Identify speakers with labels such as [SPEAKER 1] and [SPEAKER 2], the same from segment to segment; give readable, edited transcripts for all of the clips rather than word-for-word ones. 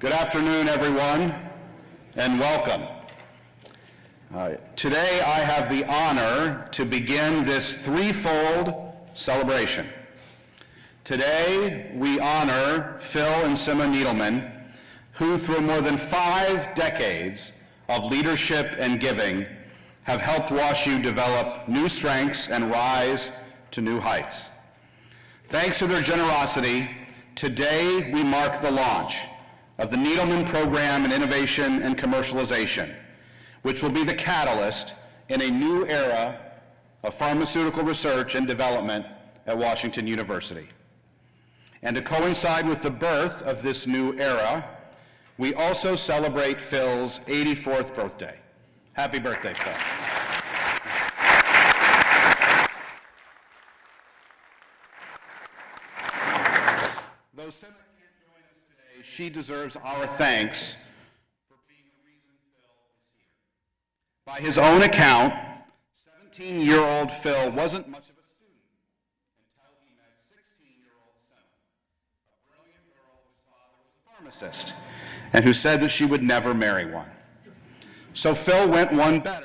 [SPEAKER 1] Good afternoon, everyone, and welcome. Today, I have the honor to begin this threefold celebration. Today, we honor Phil and Sima Needleman, who through more than 5 decades of leadership and giving have helped WashU develop new strengths and rise to new heights. Thanks to their generosity, today we mark the launch of the Needleman Program in Innovation and Commercialization, which will be the catalyst in a new era of pharmaceutical research and development at Washington University. And to coincide with the birth of this new era, we also celebrate Phil's 84th birthday. Happy birthday, Phil. Though Sima can't join us today, she deserves our thanks for being the reason Phil is here. By his own account, 17-year-old Phil wasn't much of a student until he met 16-year-old Sima, a brilliant girl whose father was a pharmacist and who said that she would never marry one. So Phil went one better and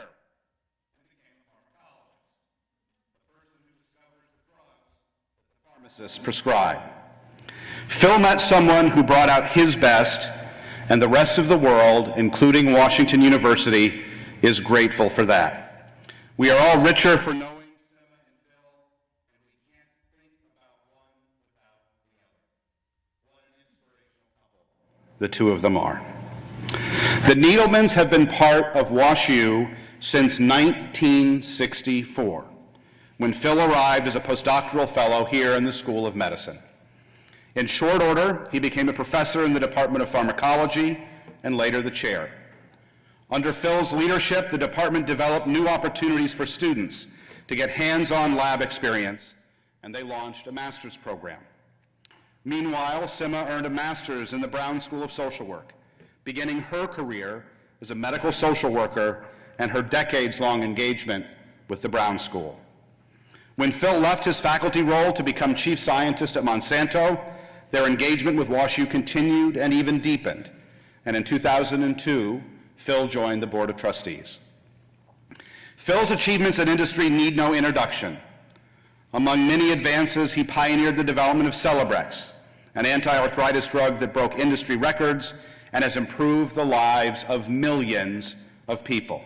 [SPEAKER 1] became a pharmacologist, the person who discovers the drugs that the pharmacists prescribe. Phil met someone who brought out his best, and the rest of the world, including Washington University, is grateful for that. We are all richer for knowing Sima and Phil, and we can't think about one without the other. What an inspirational couple the two of them are. The Needlemans have been part of WashU since 1964, when Phil arrived as a postdoctoral fellow here in the School of Medicine. In short order, he became a professor in the Department of Pharmacology and later the chair. Under Phil's leadership, the department developed new opportunities for students to get hands-on lab experience, and they launched a master's program. Meanwhile, Sima earned a master's in the Brown School of Social Work, beginning her career as a medical social worker and her decades-long engagement with the Brown School. When Phil left his faculty role to become chief scientist at Monsanto, their engagement with WashU continued and even deepened, and in 2002, Phil joined the Board of Trustees. Phil's achievements in industry need no introduction. Among many advances, he pioneered the development of Celebrex, an anti-arthritis drug that broke industry records and has improved the lives of millions of people.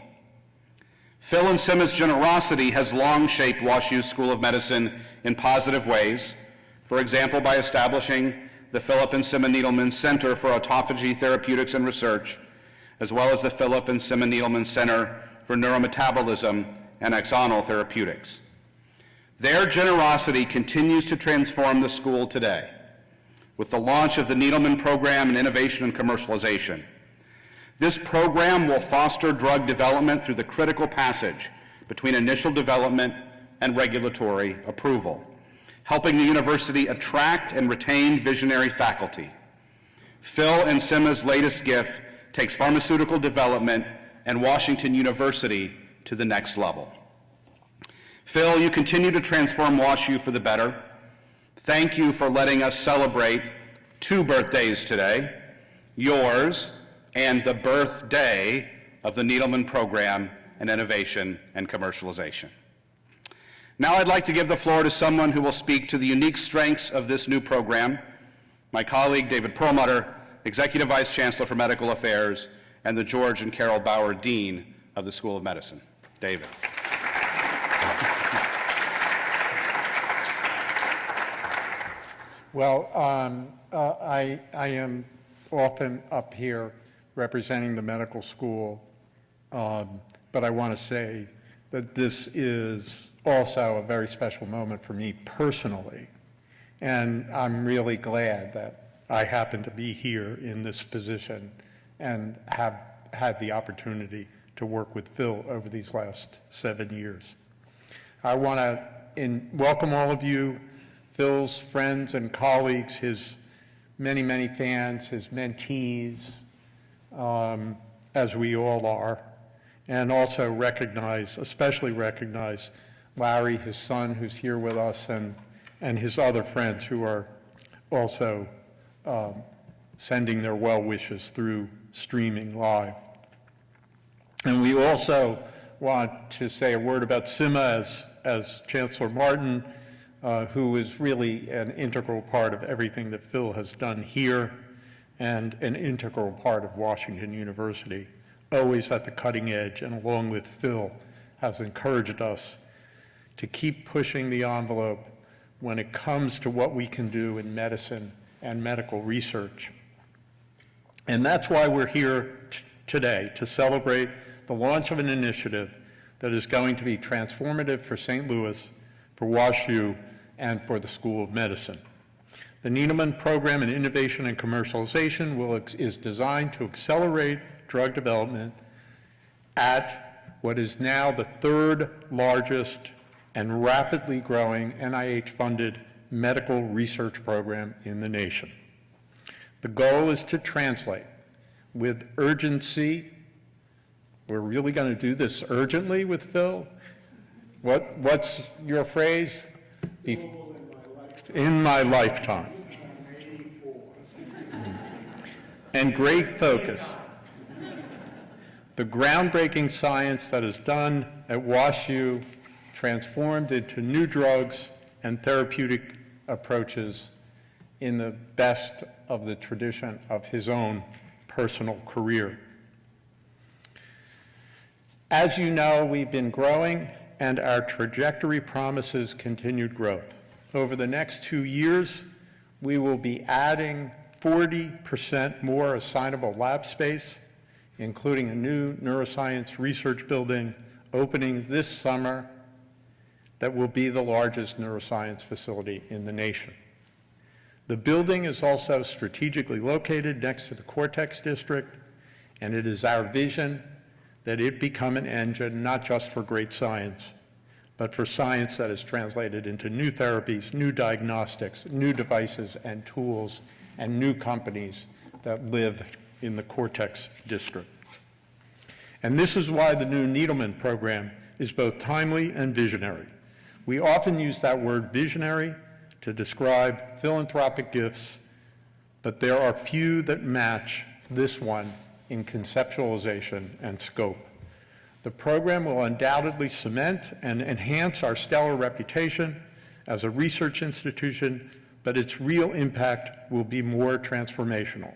[SPEAKER 1] Phil and Sima's generosity has long shaped WashU's School of Medicine in positive ways, for example, by establishing the Philip and Sima Needleman Center for Autophagy Therapeutics and Research, as well as the Philip and Sima Needleman Center for Neurometabolism and Axonal Therapeutics. Their generosity continues to transform the school today, with the launch of the Needleman Program in Innovation and Commercialization. This program will foster drug development through the critical passage between initial development and regulatory approval, helping the university attract and retain visionary faculty. Phil and Sima's latest gift takes pharmaceutical development and Washington University to the next level. Phil, you continue to transform WashU for the better. Thank you for letting us celebrate 2 birthdays today, yours and the birthday of the Needleman Program in Innovation and Commercialization. Now I'd like to give the floor to someone who will speak to the unique strengths of this new program, my colleague David Perlmutter, Executive Vice Chancellor for Medical Affairs, and the George and Carol Bauer Dean of the School of Medicine. David.
[SPEAKER 2] Well, I am often up here representing the medical school, but I want to say that this is also a very special moment for me personally, and I'm really glad that I happen to be here in this position and have had the opportunity to work with Phil over these last 7 years. I want to welcome all of you, Phil's friends and colleagues, his many, many fans, his mentees, as we all are, and also especially recognize Larry, his son, who's here with us, and his other friends who are also sending their well wishes through streaming live. And we also want to say a word about CIMA as Chancellor Martin, who is really an integral part of everything that Phil has done here and an integral part of Washington University, always at the cutting edge, and along with Phil, has encouraged us to keep pushing the envelope when it comes to what we can do in medicine and medical research. And that's why we're here today, to celebrate the launch of an initiative that is going to be transformative for St. Louis, for WashU, and for the School of Medicine. The Needleman Program in Innovation and Commercialization is designed to accelerate drug development at what is now the third largest and rapidly growing NIH-funded medical research program in the nation. The goal is to translate with urgency. We're really going to do this urgently with Phil? What's your phrase? In my lifetime. And great focus. The groundbreaking science that is done at WashU transformed into new drugs and therapeutic approaches in the best of the tradition of his own personal career. As you know, we've been growing, and our trajectory promises continued growth. Over the next 2 years, we will be adding 40% more assignable lab space, including a new neuroscience research building opening this summer that will be the largest neuroscience facility in the nation. The building is also strategically located next to the Cortex District, and it is our vision that it become an engine not just for great science, but for science that is translated into new therapies, new diagnostics, new devices and tools, and new companies that live in the Cortex District. And this is why the new Needleman program is both timely and visionary. We often use that word visionary to describe philanthropic gifts, but there are few that match this one in conceptualization and scope. The program will undoubtedly cement and enhance our stellar reputation as a research institution, but its real impact will be more transformational.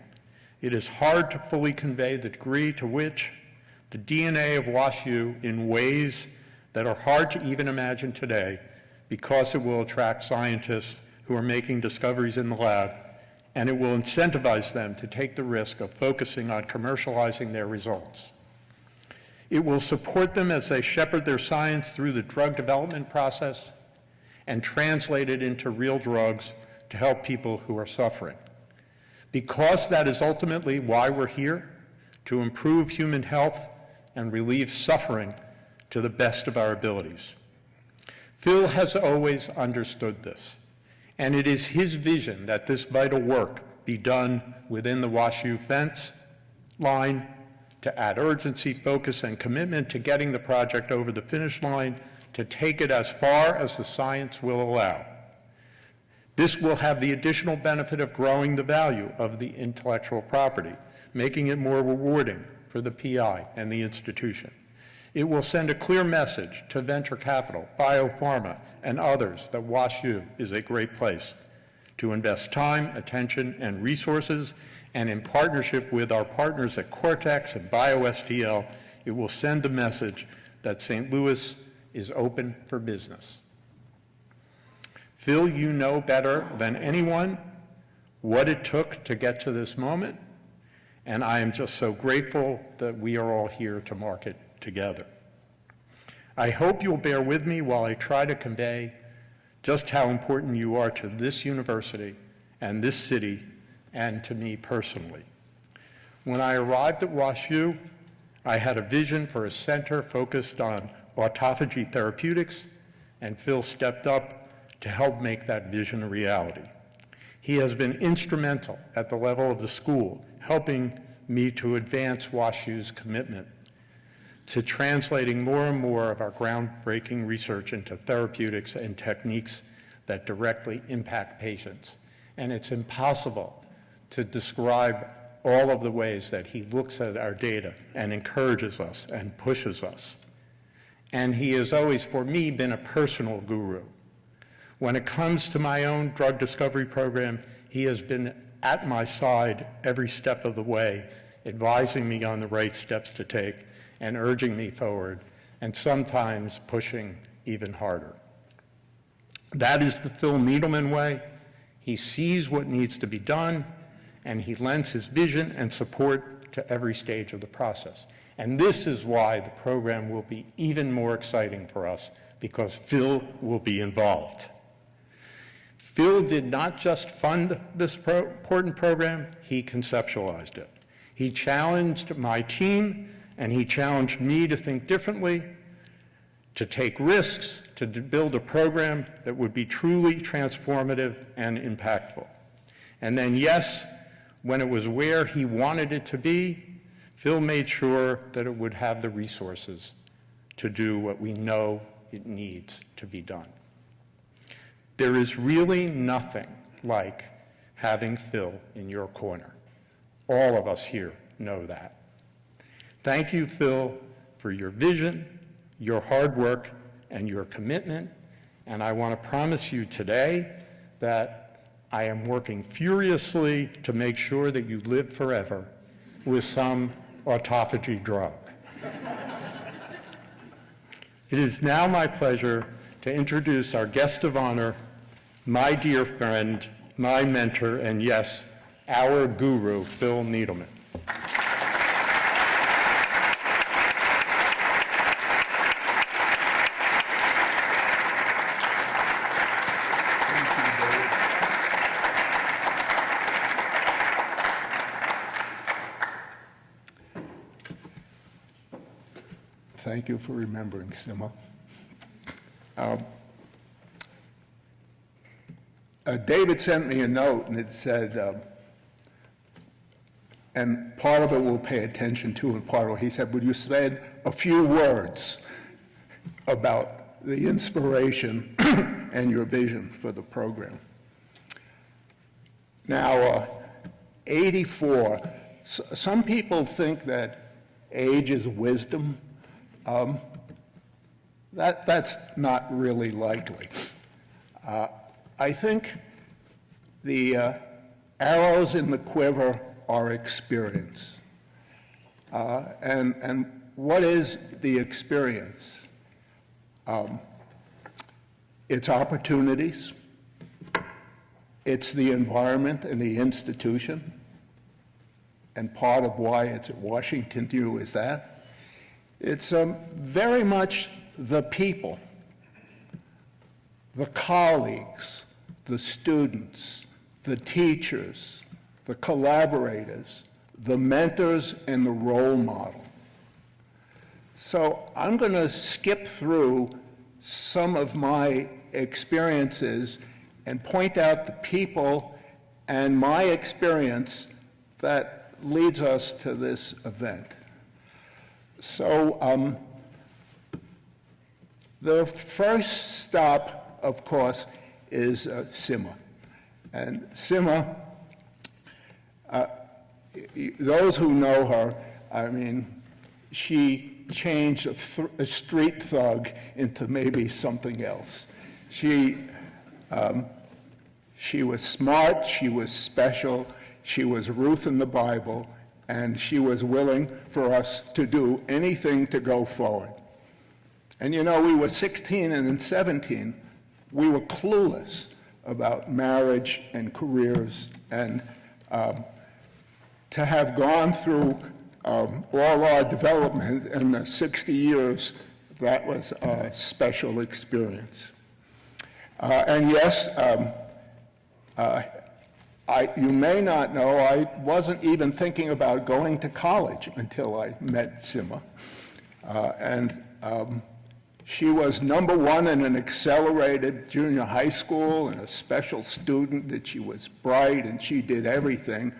[SPEAKER 2] It is hard to fully convey the degree to which the DNA of WashU in ways that are hard to even imagine today, because it will attract scientists who are making discoveries in the lab, and it will incentivize them to take the risk of focusing on commercializing their results. It will support them as they shepherd their science through the drug development process and translate it into real drugs to help people who are suffering. Because that is ultimately why we're here, to improve human health and relieve suffering to the best of our abilities. Phil has always understood this, and it is his vision that this vital work be done within the WashU fence line to add urgency, focus, and commitment to getting the project over the finish line, to take it as far as the science will allow. This will have the additional benefit of growing the value of the intellectual property, making it more rewarding for the PI and the institution. It will send a clear message to venture capital, biopharma, and others that WashU is a great place to invest time, attention, and resources, and in partnership with our partners at Cortex and BioSTL, it will send the message that St. Louis is open for business. Phil, you know better than anyone what it took to get to this moment, and I am just so grateful that we are all here to mark it together. I hope you'll bear with me while I try to convey just how important you are to this university and this city and to me personally. When I arrived at WashU, I had a vision for a center focused on autophagy therapeutics, and Phil stepped up to help make that vision a reality. He has been instrumental at the level of the school, helping me to advance WashU's commitment to translating more and more of our groundbreaking research into therapeutics and techniques that directly impact patients. And it's impossible to describe all of the ways that he looks at our data and encourages us and pushes us. And he has always, for me, been a personal guru. When it comes to my own drug discovery program, he has been at my side every step of the way, advising me on the right steps to take and urging me forward, and sometimes pushing even harder. That is the Phil Needleman way. He sees what needs to be done, and he lends his vision and support to every stage of the process. And this is why the program will be even more exciting for us, because Phil will be involved. Phil did not just fund this important program, he conceptualized it. He challenged my team, and he challenged me to think differently, to take risks, to build a program that would be truly transformative and impactful. And then, yes, when it was where he wanted it to be, Phil made sure that it would have the resources to do what we know it needs to be done. There is really nothing like having Phil in your corner. All of us here know that. Thank you, Phil, for your vision, your hard work, and your commitment. And I want to promise you today that I am working furiously to make sure that you live forever with some autophagy drug. It is now my pleasure to introduce our guest of honor, my dear friend, my mentor, and yes, our guru, Phil Needleman.
[SPEAKER 3] Thank you for remembering, Sima. David sent me a note, and it said, and part of it we'll pay attention to, and part of it, he said, would you say a few words about the inspiration and your vision for the program? Now, 84, some people think that age is wisdom. That's not really likely. I think the arrows in the quiver are experience. And what is the experience? It's opportunities. It's the environment and the institution. And part of why it's at Washington U is that. It's very much the people, the colleagues, the students, the teachers, the collaborators, the mentors, and the role model. So I'm going to skip through some of my experiences and point out the people and my experience that leads us to this event. So the first stop, of course, is Sima. And Sima, those who know her, I mean, she changed a street thug into maybe something else. She was smart, she was special, she was Ruth in the Bible, and she was willing for us to do anything to go forward. And you know, we were 16 and then 17, we were clueless about marriage and careers, and to have gone through all our development in the 60 years, that was a special experience. And yes, you may not know, I wasn't even thinking about going to college until I met Sima. She was #1 in an accelerated junior high school and a special student, that she was bright and she did everything.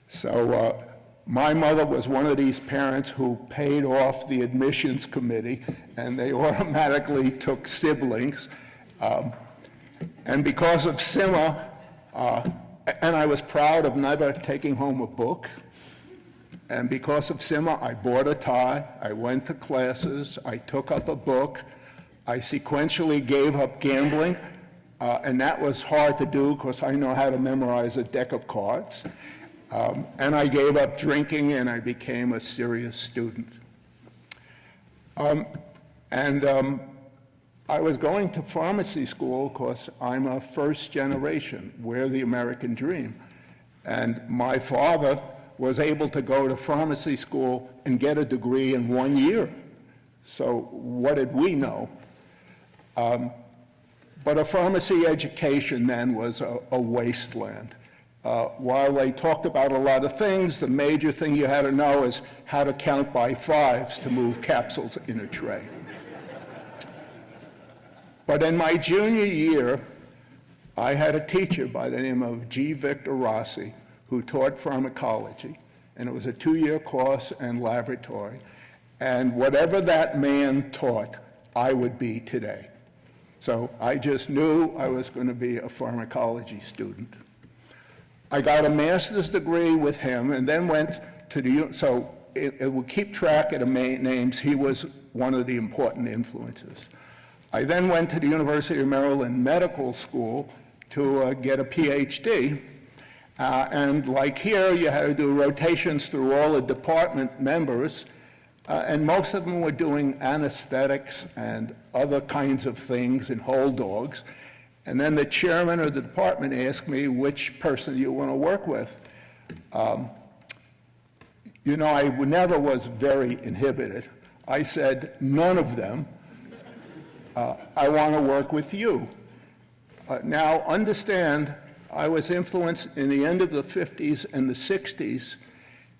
[SPEAKER 3] So my mother was one of these parents who paid off the admissions committee, and they automatically took siblings. And because of Sima, And I was proud of never taking home a book. And because of SIMA, I bought a tie, I went to classes, I took up a book, I sequentially gave up gambling, and that was hard to do because I know how to memorize a deck of cards. And I gave up drinking and I became a serious student. I was going to pharmacy school because I'm a first generation. We're the American dream. And my father was able to go to pharmacy school and get a degree in 1 year. So what did we know? But a pharmacy education then was a wasteland. While they talked about a lot of things, the major thing you had to know is how to count by fives to move capsules in a tray. But in my junior year, I had a teacher by the name of G. Victor Rossi who taught pharmacology, and it was a 2-year course and laboratory. And whatever that man taught, I would be today. So I just knew I was going to be a pharmacology student. I got a master's degree with him and then went to the, so it will keep track of the main names. He was one of the important influences. I then went to the University of Maryland Medical School to get a PhD. And like here, you had to do rotations through all the department members, and most of them were doing anesthetics and other kinds of things in whole dogs. And then the chairman of the department asked me which person you want to work with. You know, I never was very inhibited. I said, none of them. I want to work with you. Now, understand, I was influenced in the end of the 50s and the 60s,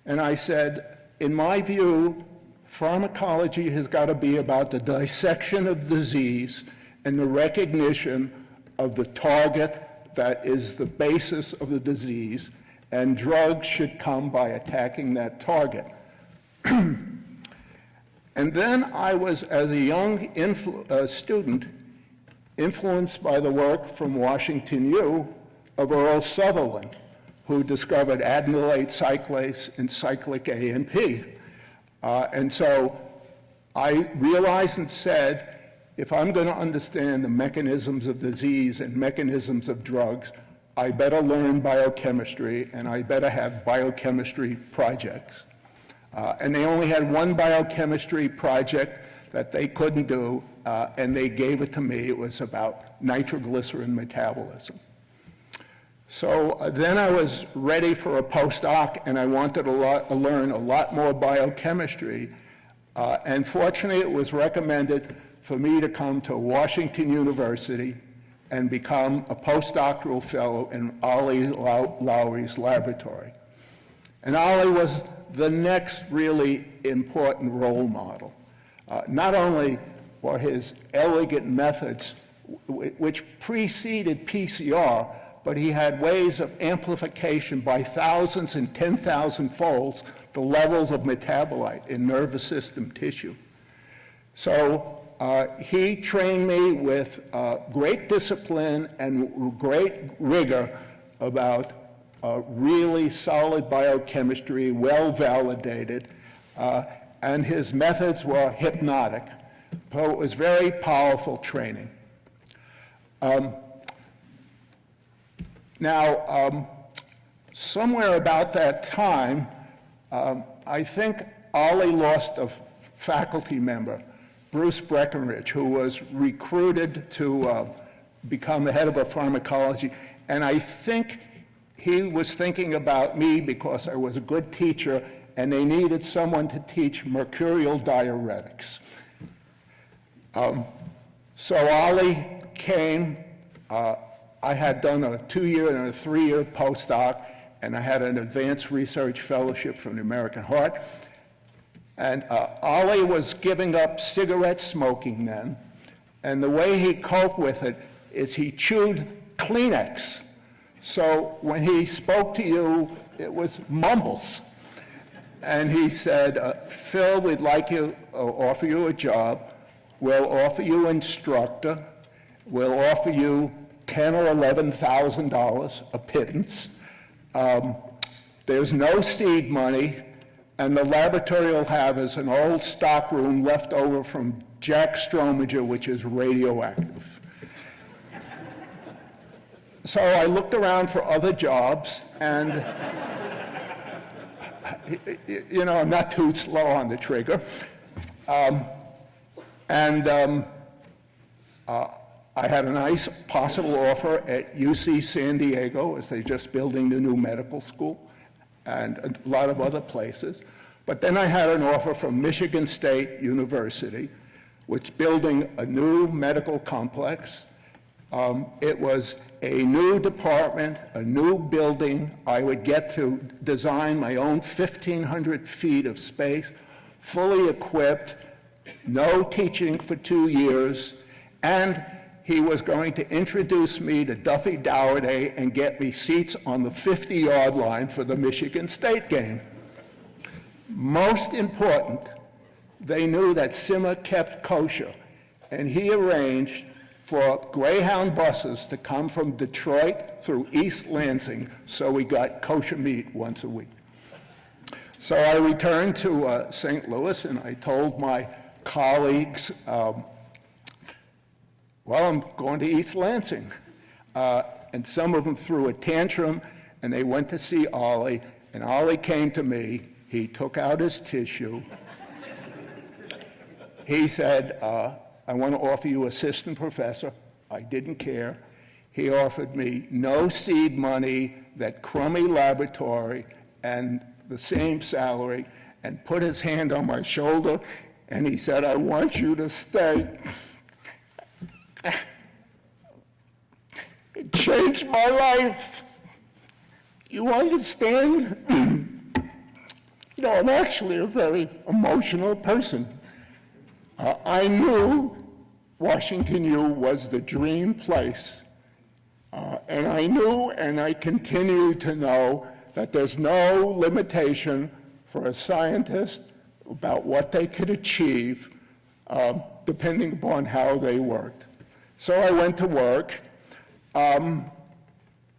[SPEAKER 3] and I said, in my view, pharmacology has got to be about the dissection of disease and the recognition of the target that is the basis of the disease, and drugs should come by attacking that target. And then I was, as a young student, influenced by the work from Washington U of Earl Sutherland, who discovered adenylate cyclase and cyclic AMP. And so I realized and said, if I'm going to understand the mechanisms of disease and mechanisms of drugs, I better learn biochemistry and I better have biochemistry projects. And they only had one biochemistry project that they couldn't do, and they gave it to me. It was about nitroglycerin metabolism. So then I was ready for a postdoc, and I wanted to learn a lot more biochemistry. And fortunately, it was recommended for me to come to Washington University and become a postdoctoral fellow in Ollie Lowry's laboratory. And Ollie was the next really important role model. Not only were his elegant methods, which preceded PCR, but he had ways of amplification by thousands and 10,000 folds the levels of metabolite in nervous system tissue. So he trained me with great discipline and great rigor about really solid biochemistry, well validated, and his methods were hypnotic. So it was very powerful training. Now, somewhere about that time, I think Ollie lost a faculty member, Bruce Breckenridge, who was recruited to become the head of a pharmacology, and I think he was thinking about me because I was a good teacher and they needed someone to teach mercurial diuretics. So Ollie came. I had done a 2-year and a 3-year postdoc, and I had an advanced research fellowship from the American Heart. And Ollie was giving up cigarette smoking then, and the way he coped with it is he chewed Kleenex. So when he spoke to you, it was mumbles. And he said, Phil, we'd like to offer you a job. We'll offer you instructor. We'll offer you $10,000 or $11,000 a pittance. There's no seed money, and the laboratory will have is an old stock room left over from Jack Strominger, which is radioactive. So I looked around for other jobs, and you know, I'm not too slow on the trigger. I had a nice possible offer at UC San Diego, as they're just building the new medical school, and a lot of other places. But then I had an offer from Michigan State University, which is building a new medical complex. It was a new department, a new building. I would get to design my own 1,500 feet of space, fully equipped, no teaching for 2 years, and he was going to introduce me to Duffy Dowerday and get me seats on the 50-yard line for the Michigan State game. Most important, they knew that Simmer kept kosher, and he arranged for Greyhound buses to come from Detroit through East Lansing, so we got kosher meat once a week. So I returned to St. Louis, and I told my colleagues, well, I'm going to East Lansing. And some of them threw a tantrum, and they went to see Ollie, and Ollie came to me. He took out his tissue. He said, I want to offer you assistant professor. I didn't care. He offered me no seed money, that crummy laboratory, and the same salary, and put his hand on my shoulder, and he said, I want you to stay. It changed my life. You understand? You know, I'm actually a very emotional person. I knew Washington U was the dream place. And I knew, and I continue to know, that there's no limitation for a scientist about what they could achieve, depending upon how they worked. So I went to work.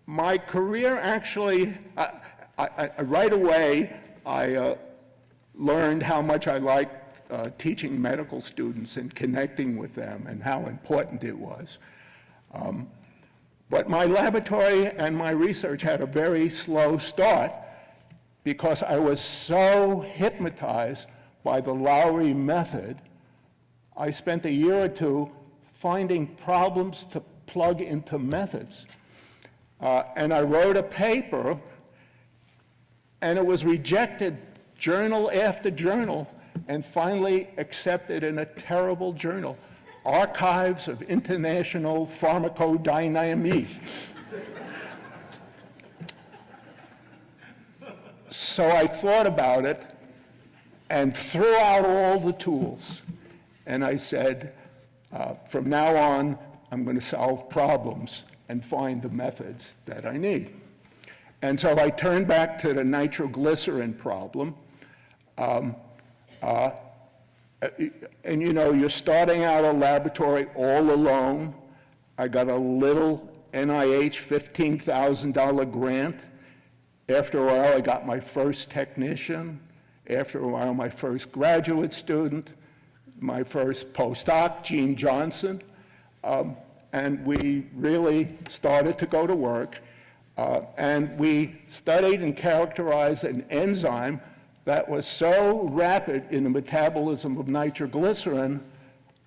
[SPEAKER 3] My career actually, right away, I learned how much I liked teaching medical students and connecting with them and how important it was. But my laboratory and my research had a very slow start because I was so hypnotized by the Lowry method. I spent a year or two finding problems to plug into methods. And I wrote a paper, and it was rejected journal after journal, and finally accepted in a terrible journal, Archives of International Pharmacodynamics. So I thought about it and threw out all the tools. And I said, from now on, I'm going to solve problems and find the methods that I need. And so I turned back to the nitroglycerin problem. And you know, you're starting out a laboratory all alone. I got a little NIH $15,000 grant. After a while, I got my first technician. After a while, my first graduate student, my first postdoc, Gene Johnson. And we really started to go to work. And we studied and characterized an enzyme that was so rapid in the metabolism of nitroglycerin,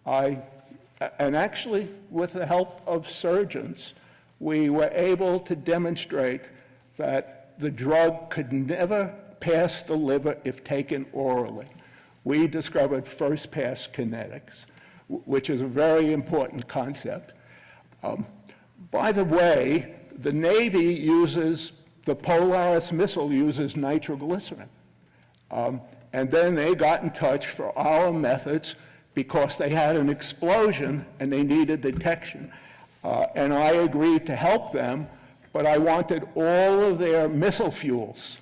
[SPEAKER 3] and actually with the help of surgeons, we were able to demonstrate that the drug could never pass the liver if taken orally. We discovered first-pass kinetics, which is a very important concept. By the way, the Navy uses, the Polaris missile uses nitroglycerin. And then they got in touch for our methods because they had an explosion and they needed detection. And I agreed to help them, but I wanted all of their missile fuels.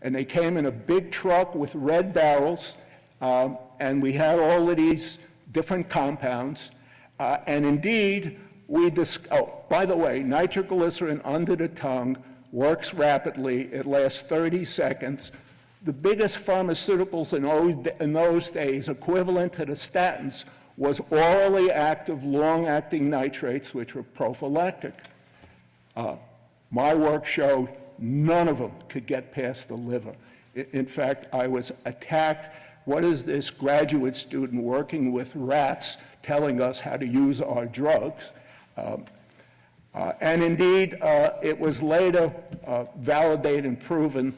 [SPEAKER 3] And they came in a big truck with red barrels, and we had all of these different compounds. And indeed, by the way, nitroglycerin under the tongue works rapidly, it lasts 30 seconds. The biggest pharmaceuticals in those days, equivalent to the statins, was orally active, long-acting nitrates, which were prophylactic. My work showed none of them could get past the liver. In fact, I was attacked. What is this graduate student working with rats telling us how to use our drugs? And indeed, it was later validated and proven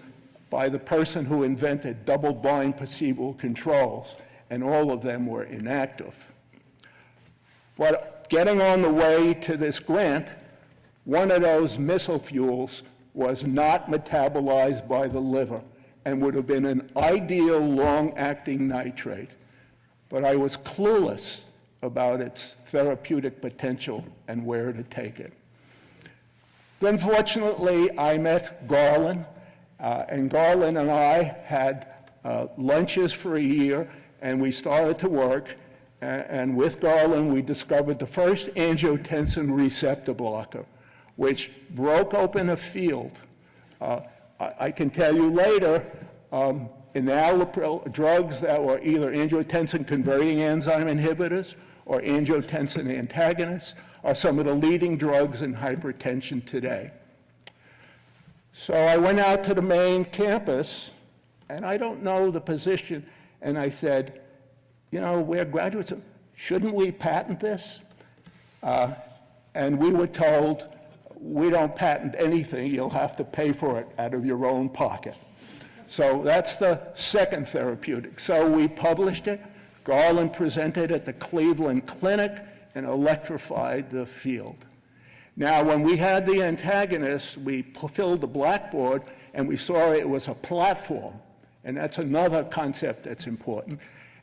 [SPEAKER 3] by the person who invented double-blind placebo controls, and all of them were inactive. But getting on the way to this grant, one of those missile fuels was not metabolized by the liver and would have been an ideal long-acting nitrate. But I was clueless about its therapeutic potential and where to take it. Then fortunately, I met Garland, and Garland and I had lunches for a year, and we started to work. And with Garland, we discovered the first angiotensin receptor blocker, which broke open a field. I can tell you later, enalapril drugs that were either angiotensin-converting enzyme inhibitors or angiotensin antagonists are some of the leading drugs in hypertension today. So I went out to the main campus, and I don't know the position, and I said, you know, we're graduates, shouldn't we patent this? And we were told, we don't patent anything, you'll have to pay for it out of your own pocket. So that's the second therapeutic. So we published it, Garland presented at the Cleveland Clinic and electrified the field. Now, when we had the antagonist, we filled the blackboard and we saw it was a platform, and that's another concept that's important.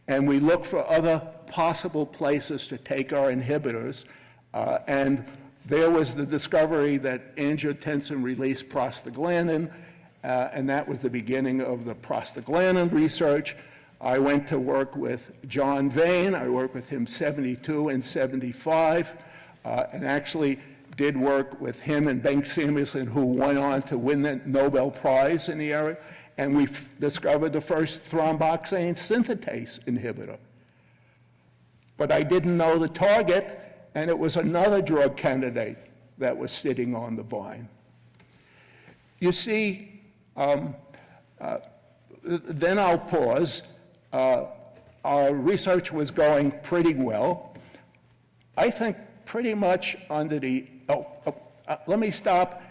[SPEAKER 3] And we looked for other possible places to take our inhibitors, and there was the discovery that angiotensin released prostaglandin, and that was the beginning of the prostaglandin research. I went to work with John Vane. I worked with him 72 and 75, and actually did work with him and Bengt Samuelson, who went on to win the Nobel Prize in the area. And we discovered the first thromboxane synthetase inhibitor. But I didn't know the target, and it was another drug candidate that was sitting on the vine. You see, then I'll pause. Our research was going pretty well. I think pretty much under the, let me stop.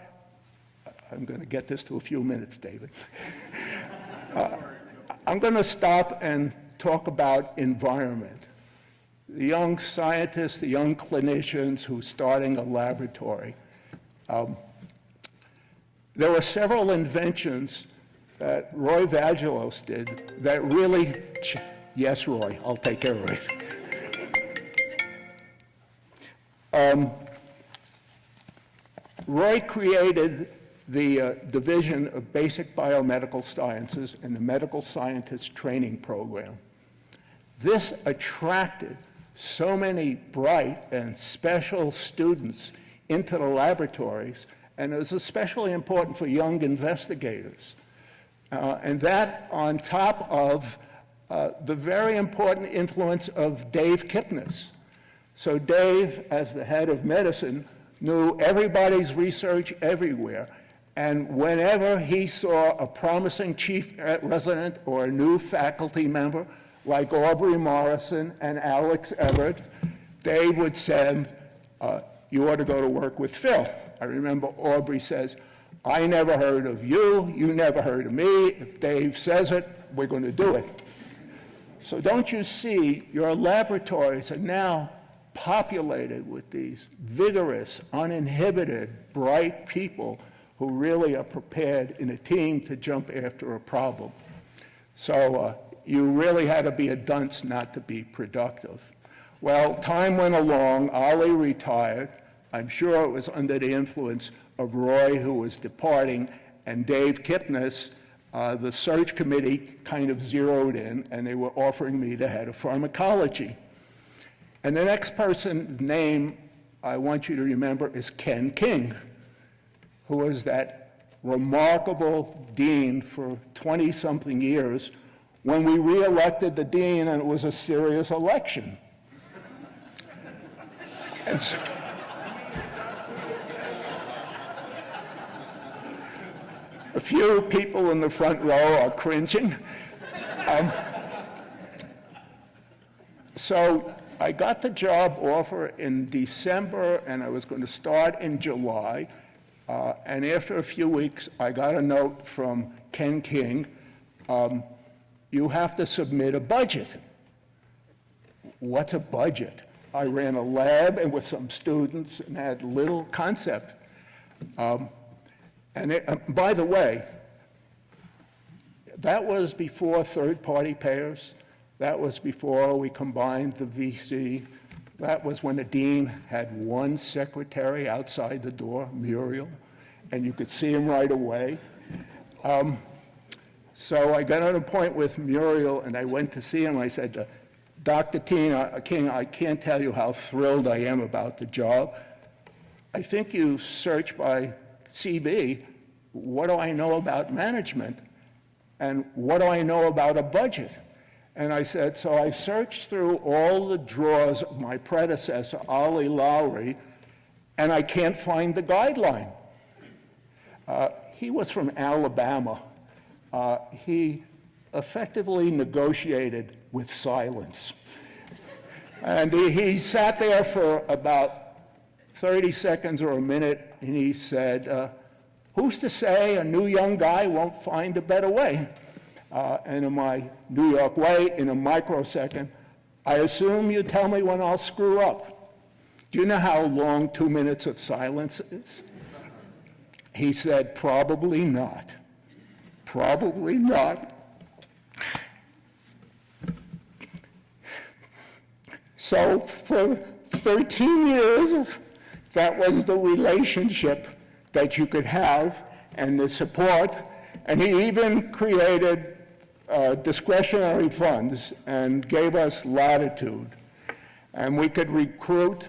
[SPEAKER 3] I'm going to get this to a few minutes, David. I'm going to stop and talk about environment. The young scientists, the young clinicians who are starting a laboratory. There were several inventions that Roy Vagelos did that really, yes, Roy, I'll take care of it. Roy created the Division of Basic Biomedical Sciences and the Medical Scientist Training Program. This attracted so many bright and special students into the laboratories, and it was especially important for young investigators. And that on top of the very important influence of Dave Kipnis. So Dave, as the head of medicine, knew everybody's research everywhere. And whenever he saw a promising chief resident or a new faculty member, like Aubrey Morrison and Alex Everett, Dave would say, you ought to go to work with Phil. I remember Aubrey says, I never heard of you, you never heard of me. If Dave says it, we're going to do it. So don't you see, your laboratories are now populated with these vigorous, uninhibited, bright people who really are prepared in a team to jump after a problem. So you really had to be a dunce not to be productive. Well, time went along, Ollie retired. I'm sure it was under the influence of Roy, who was departing, and Dave Kipnis. The search committee kind of zeroed in, and they were offering me the head of pharmacology. And the next person's name I want you to remember is Ken King, who was that remarkable dean for 20-something years when we re-elected the dean and it was a serious election. And so, a few people in the front row are cringing. So I got the job offer in December, and I was going to start in July. And after a few weeks, I got a note from Ken King, you have to submit a budget. What's a budget? I ran a lab and with some students and had little concept. By the way, that was before third-party payers. That was before we combined the VC. That was when the dean had one secretary outside the door, Muriel, and you could see him right away. So I got on a point with Muriel, and I went to see him. I said, Dr. King, I can't tell you how thrilled I am about the job. I think you search by CB, what do I know about management? And what do I know about a budget? And I said, so I searched through all the drawers of my predecessor, Ollie Lowry, and I can't find the guideline. He was from Alabama. He effectively negotiated with silence. And he sat there for about 30 seconds or a minute, and he said, who's to say a new young guy won't find a better way? And in my New York way, in a microsecond, I assume you tell me when I'll screw up. Do you know how long 2 minutes of silence is? He said, probably not. Probably not. So for 13 years, that was the relationship that you could have and the support. And he even created discretionary funds and gave us latitude. And we could recruit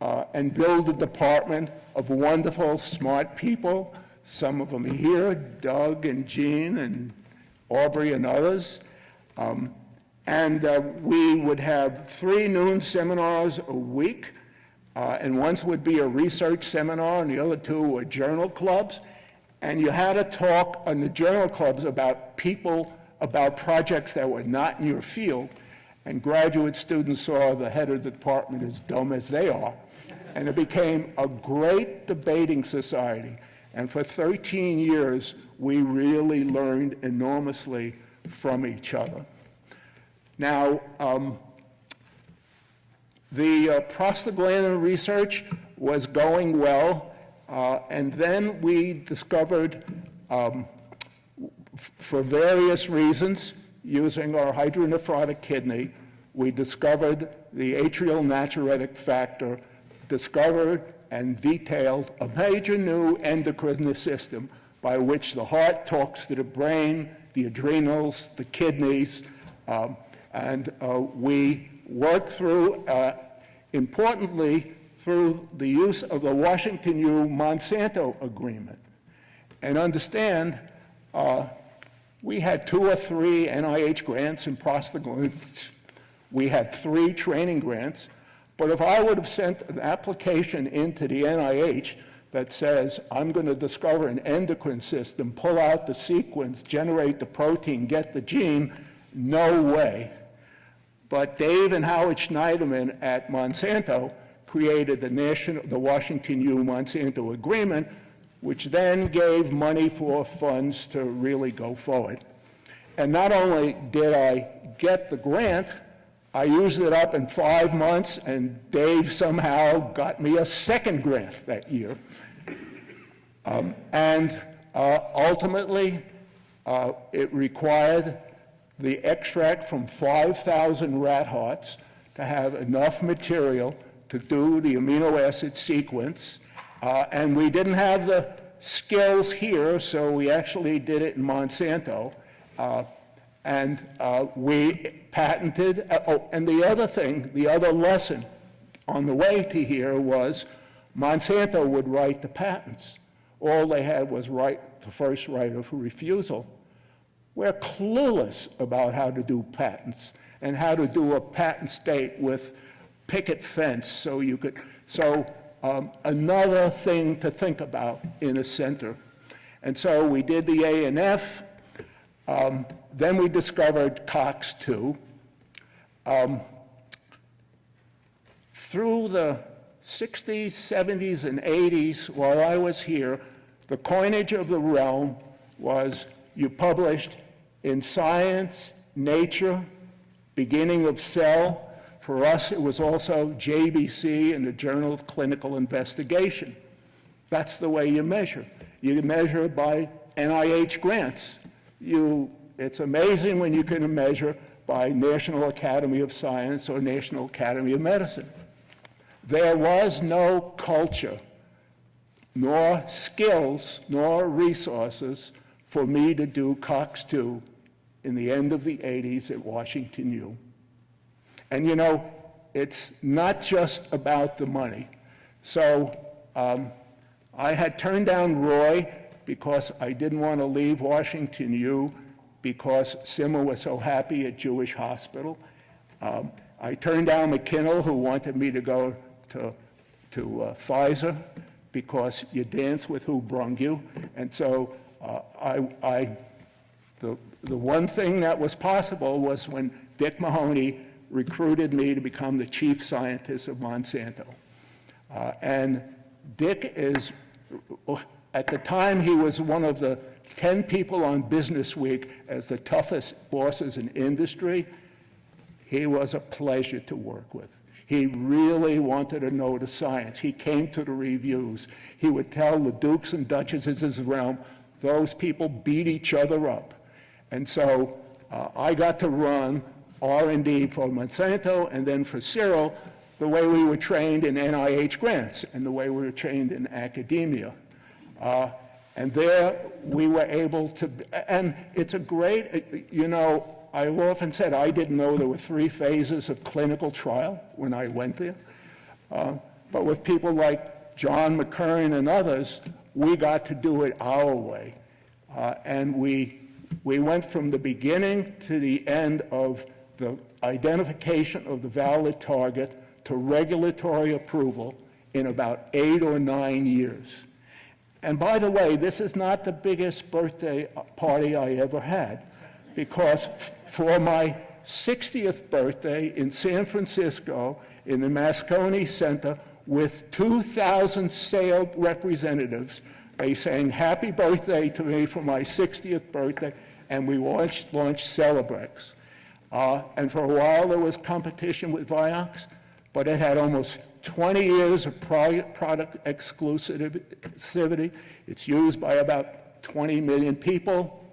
[SPEAKER 3] and build a department of wonderful, smart people. Some of them here, Doug and Jean and Aubrey and others. We would have 3 noon seminars a week, and once would be a research seminar, and the other 2 were journal clubs. And you had to talk on the journal clubs about people, about projects that were not in your field, and graduate students saw the head of the department as dumb as they are. And it became a great debating society. And for 13 years, we really learned enormously from each other. Now, the prostaglandin research was going well, and then we discovered, for various reasons, using our hydronephrotic kidney, we discovered the atrial natriuretic factor, discovered and detailed a major new endocrine system by which the heart talks to the brain, the adrenals, the kidneys, and we worked through, importantly, through the use of the Washington U. Monsanto agreement. And understand, we had 2 or 3 NIH grants in prostaglandins. We had 3 training grants. But if I would have sent an application into the NIH that says, I'm going to discover an endocrine system, pull out the sequence, generate the protein, get the gene, no way. But Dave and Howard Schneiderman at Monsanto created the Washington U. Monsanto agreement, which then gave money for funds to really go forward. And not only did I get the grant, I used it up in 5 months, and Dave somehow got me a second grant that year. Ultimately, it required the extract from 5,000 rat hearts to have enough material to do the amino acid sequence. And we didn't have the skills here, so we actually did it in Monsanto. We patented, and the other thing, the other lesson on the way to here was Monsanto would write the patents. All they had was the first right of refusal. We're clueless about how to do patents and how to do a patent state with picket fence another thing to think about in a center. And so we did the A&F, then we discovered COX-2. Through the 60s, 70s, and 80s, while I was here, the coinage of the realm was you published in Science, Nature, beginning of Cell. For us, it was also JBC in the Journal of Clinical Investigation. That's the way you measure. You measure by NIH grants. It's amazing when you can measure by National Academy of Science or National Academy of Medicine. There was no culture, nor skills, nor resources for me to do COX-2 in the end of the 80s at Washington U. And you know, it's not just about the money. So I had turned down Roy because I didn't want to leave Washington U because Simmer was so happy at Jewish Hospital. I turned down McKinnell, who wanted me to go to Pfizer because you dance with who brung you. And so the one thing that was possible was when Dick Mahoney recruited me to become the chief scientist of Monsanto. And Dick is, at the time, he was one of the 10 people on Business Week as the toughest bosses in industry. He was a pleasure to work with. He really wanted to know the science. He came to the reviews. He would tell the dukes and duchesses of his realm, those people beat each other up. And so I got to run R&D for Monsanto, and then for Cyril, the way we were trained in NIH grants and the way we were trained in academia. And there we were able to, and it's a great, you know, I often said I didn't know there were 3 phases of clinical trial when I went there. But with people like John McCurran and others, we got to do it our way. And we went from the beginning to the end of the identification of the valid target to regulatory approval in about 8 or 9 years. And by the way, this is not the biggest birthday party I ever had, because for my 60th birthday in San Francisco, in the Moscone Center, with 2,000 sales representatives, they sang happy birthday to me for my 60th birthday, and we launched Celebrex. And for a while there was competition with Vioxx, but it had almost 20 years of product exclusivity. It's used by about 20 million people.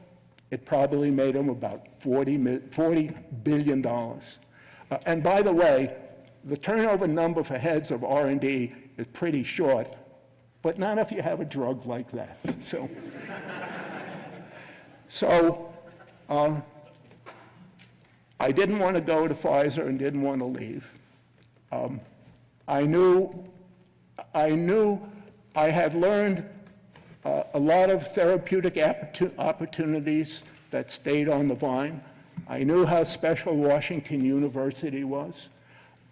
[SPEAKER 3] It probably made them about $40 billion. And by the way, the turnover number for heads of R&D is pretty short, but not if you have a drug like that. So I didn't want to go to Pfizer and didn't want to leave. I knew I had learned a lot of therapeutic opportunities that stayed on the vine. I knew how special Washington University was.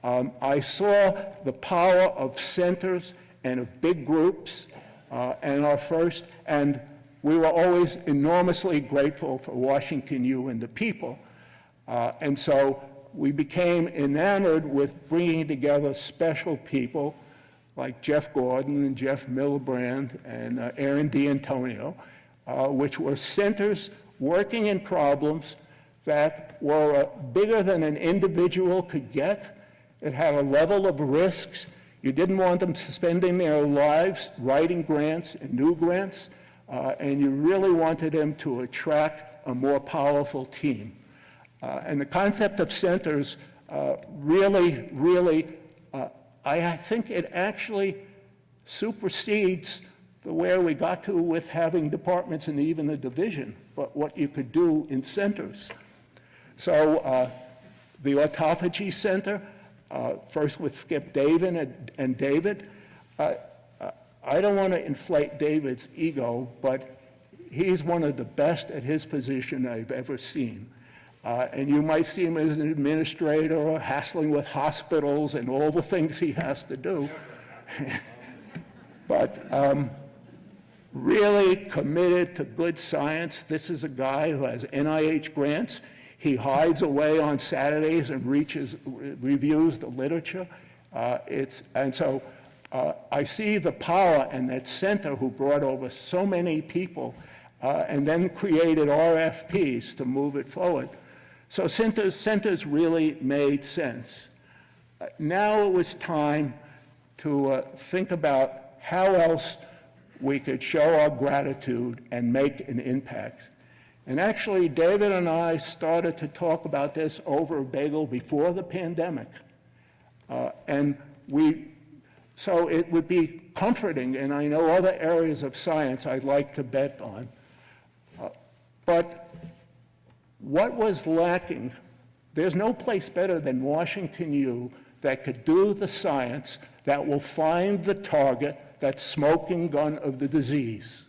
[SPEAKER 3] I saw the power of centers and of big groups, and we were always enormously grateful for Washington U and the people. And so we became enamored with bringing together special people like Jeff Gordon and Jeff Miliband and Aaron D'Antonio, which were centers working in problems that were bigger than an individual could get. It had a level of risks. You didn't want them spending their lives writing grants and new grants, and you really wanted them to attract a more powerful team. And the concept of centers really, I think it actually supersedes where we got to with having departments and even a division, but what you could do in centers. So the Autophagy Center, first with Skip David and David, I don't want to inflate David's ego, but he's one of the best at his position I've ever seen. And you might see him as an administrator or hassling with hospitals and all the things he has to do. But really committed to good science. This is a guy who has NIH grants. He hides away on Saturdays and reviews the literature. I see the power in that center who brought over so many people and then created RFPs to move it forward. So centers really made sense. Now it was time to think about how else we could show our gratitude and make an impact. And actually, David and I started to talk about this over a bagel before the pandemic. So it would be comforting, and I know other areas of science I'd like to bet on. But what was lacking, there's no place better than Washington U that could do the science that will find the target, that smoking gun of the disease.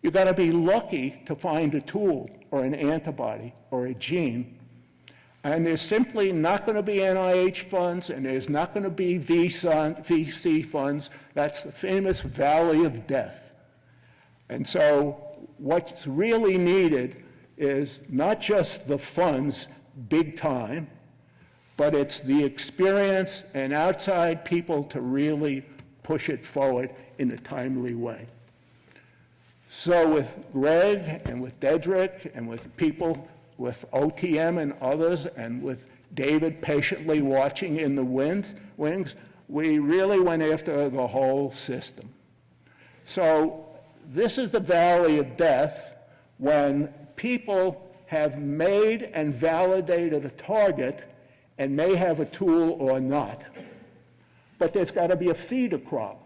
[SPEAKER 3] You got to be lucky to find a tool or an antibody or a gene. And there's simply not going to be NIH funds, and there's not going to be VC funds. That's the famous valley of death. And so what's really needed is not just the funds big time, but it's the experience and outside people to really push it forward in a timely way. So with Greg and with Dedrick and with people with OTM and others, and with David patiently watching in the wings, we really went after the whole system. So this is the valley of death when people have made and validated a target and may have a tool or not. But there's got to be a feeder crop.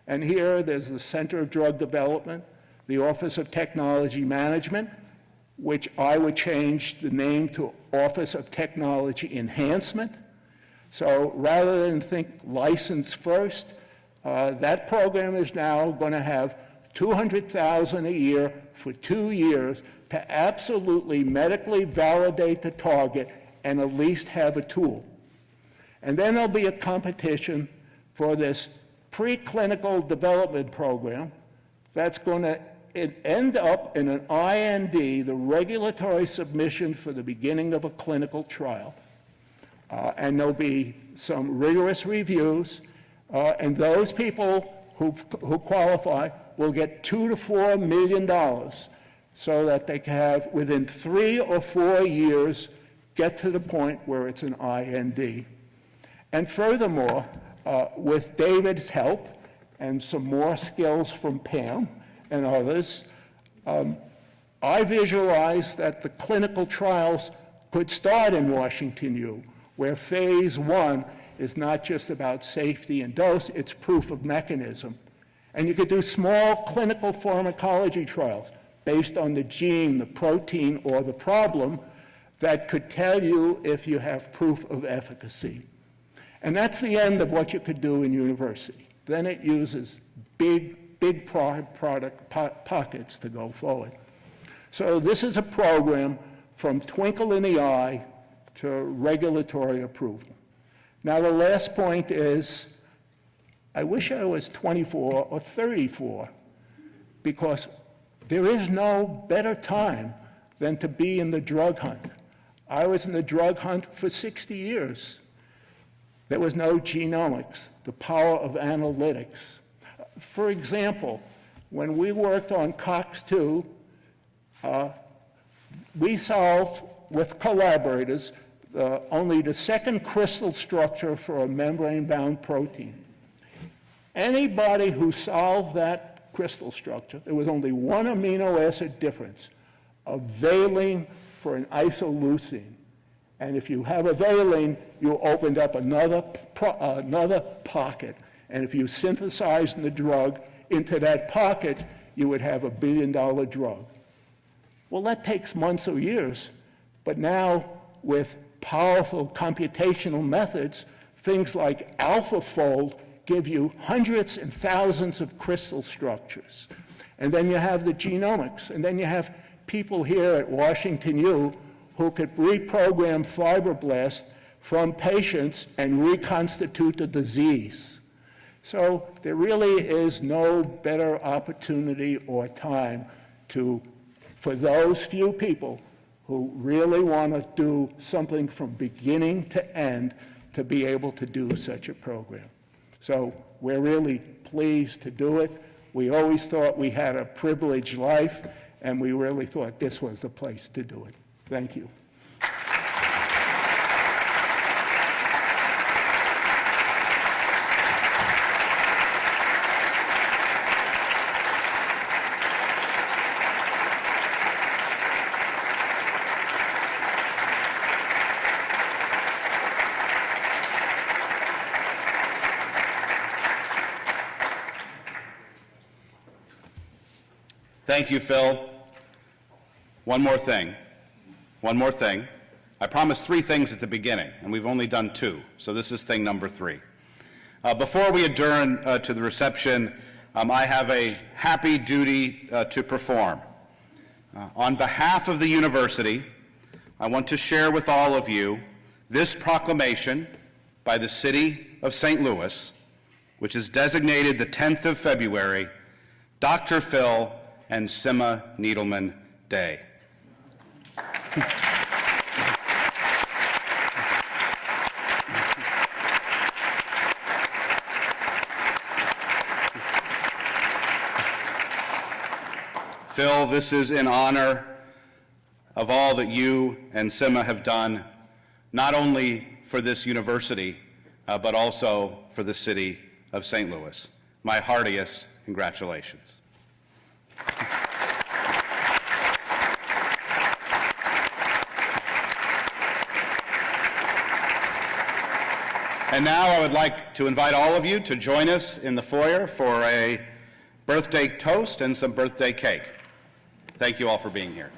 [SPEAKER 3] And here there's the Center of Drug Development, the Office of Technology Management, which I would change the name to Office of Technology Enhancement. So rather than think license first, that program is now going to have $200,000 a year for 2 years to absolutely medically validate the target and at least have a tool. And then there'll be a competition for this preclinical development program that's going to end up in an IND, the regulatory submission for the beginning of a clinical trial. And there'll be some rigorous reviews, and those people who qualify will get $2 to $4 million so that they can have, within 3 or 4 years, get to the point where it's an IND. And furthermore, with David's help and some more skills from Pam and others, I visualize that the clinical trials could start in Washington U, where phase 1 is not just about safety and dose, it's proof of mechanism. And you could do small clinical pharmacology trials based on the gene, the protein, or the problem that could tell you if you have proof of efficacy. And that's the end of what you could do in university. Then it uses big product pockets to go forward. So this is a program from twinkle in the eye to regulatory approval. Now the last point is, I wish I was 24 or 34, because there is no better time than to be in the drug hunt. I was in the drug hunt for 60 years. There was no genomics, the power of analytics. For example, when we worked on COX-2, we solved with collaborators only the second crystal structure for a membrane-bound protein. Anybody who solved that crystal structure, there was only one amino acid difference, a valine for an isoleucine. And if you have a valine, you opened up another pocket. And if you synthesized the drug into that pocket, you would have $1 billion drug. Well, that takes months or years. But now, with powerful computational methods, things like AlphaFold give you hundreds and thousands of crystal structures. And then you have the genomics, and then you have people here at Washington U who could reprogram fibroblasts from patients and reconstitute the disease. So there really is no better opportunity or time for those few people who really want to do something from beginning to end to be able to do such a program. So we're really pleased to do it. We always thought we had a privileged life, and we really thought this was the place to do it. Thank you.
[SPEAKER 1] Thank you, Phil. One more thing. I promised 3 things at the beginning, and we've only done 2, so this is thing number 3. Before we adjourn to the reception, I have a happy duty to perform. On behalf of the university, I want to share with all of you this proclamation by the City of St. Louis, which is designated the 10th of February, Dr. Phil and Sima Needleman Day. Phil, this is in honor of all that you and Sima have done, not only for this university, but also for the city of St. Louis. My heartiest congratulations. And now I would like to invite all of you to join us in the foyer for a birthday toast and some birthday cake. Thank you all for being here.